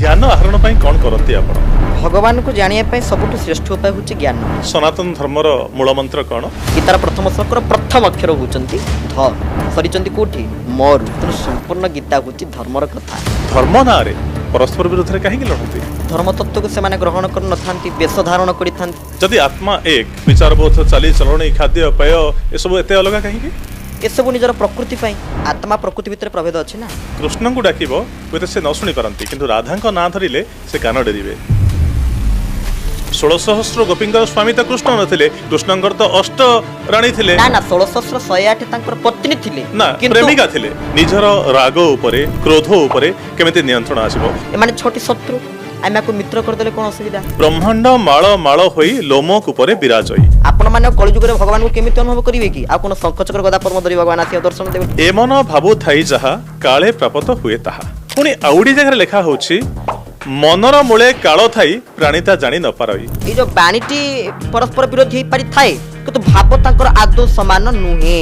ज्ञान आहरण ପାଇଁ କ'ଣ କରନ୍ତି ଆପଣ? भगवान को जानिया सबुठ श्रेष्ठ उपाय हूँ ज्ञान। सनातन धर्मर मूलमंत्र କ'ଣ? गीतार प्रथम श्लोकर प्रथम अक्षर होउचंती ध सरीचंती कोठी मरु तेणु संपूर्ण गीता हूँ धर्मर कथा। धर्म नारे परस्पर विरोध में कहीं लड़ती? धर्म तत्व को से ग्रहण कर नथांती वेश धारण करिथांती। जदि आत्मा एक विचारबोध चाली चलणी खाद्य पेय ये सब एते अलग कहीं? एसबू निजर प्रकृति पाई आत्मा प्रकृति भितर प्रभेद अच्छी ना। कृष्ण को डाकिब हुए से न शुणी पारती किंतु राधा ना धरिले से कान डेरिवे। 16 सहस्र गोपींकर स्वामी तो कृष्ण नथिले, कृष्णंकर तो अष्ट राणी थिले। ना 16,108 तांकर पत्नी थिले ना प्रेमिका थिले। निजर राग उपरे क्रोध उपरे केमिति नियंत्रण आसीबो? एमाने छोटी शत्रु आमे को मित्र कर देले कोन असुविधा? ब्रह्मांड माळ माळ होई लोमक उपरे विराजई। आपण माने कलिजुग रे भगवान को केमिति अनुभव करिवे कि आ कोन शंखचक्र गदा पद्म धरि भगवान आसी दर्शन देबे? ए मन भाबु थाई जहा काळे प्राप्त हुए ताहा। पुणी आउडी जगह लिखा होछि मनर मूले काळ थाई प्राणीता जानी न पारई। ए जो बाणीटी परस्पर विरोधी हे पारि थाए किंतु भाव तांकर आदौ समान नुहे।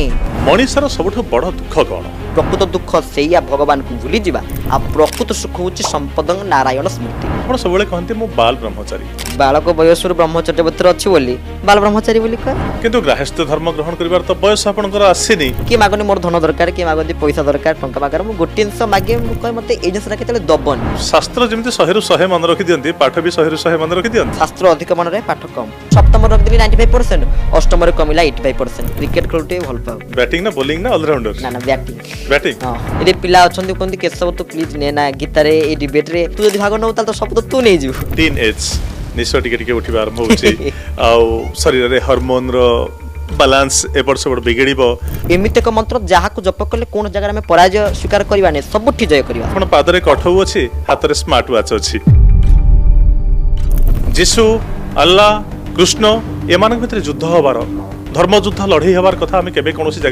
मनीषर सबठु बड़ दुख कोन? प्रकृत दुख सेया भगवान को भूली जीवा आ प्रकृत सुख होछि संपदं नारायण स्मृति। आपण सबले कहते मु बाल ब्रह्मचारी। बालक बयसर ब्रह्मचर्य भितर अछि बोली बाल ब्रह्मचारी बोली कह। किंतु गृहस्थ धर्म ग्रहण करिवार तो बयस आपनकर आसीनी। कि मागनी मोर धन दरकार कि मागनी पैसा दरकार टंका मागर मु गोटे जिंस मागे मु कह मते ए जिंसरा केतले दबन। शास्त्र जेमति 100 रु 100 मन रखि दियंती पाठ भी 100 रु 100 मन रखि दियंती। शास्त्र अधिक मन रे पाठ कम। सप्तम रख दिली 95% अष्टम रे कमिला 85%। क्रिकेट खेलते भल पाउ। बैटिंग ना बॉलिंग ना ऑलराउंडर? ना बैटिंग। बैटिंग हां एदे पिला अछंती कोंदी केशव तो प्लीज ने ना गीता रे ए डिबेट रे तू जदी भाग नउ ताल तो सब तो तू नै जु। टीन एज निश्चय टिके उठिबा आरंभ होछि आ शरीर रे हार्मोन रो बैलेंस एपट सब बिगड़िबो। एमिते को मंत्र जहा को जप करले कोन जगह में पराजय स्वीकार करबा ने सबुठी जय करबा। आपण पादरे कठौ अछि हाथ रे स्मार्ट वॉच अछि। जीसु अल्लाह कृष्ण एमान भितर युद्ध हबार धर्म युद्ध लड़ई हबार कथा आमे केबे कोनोसी जगह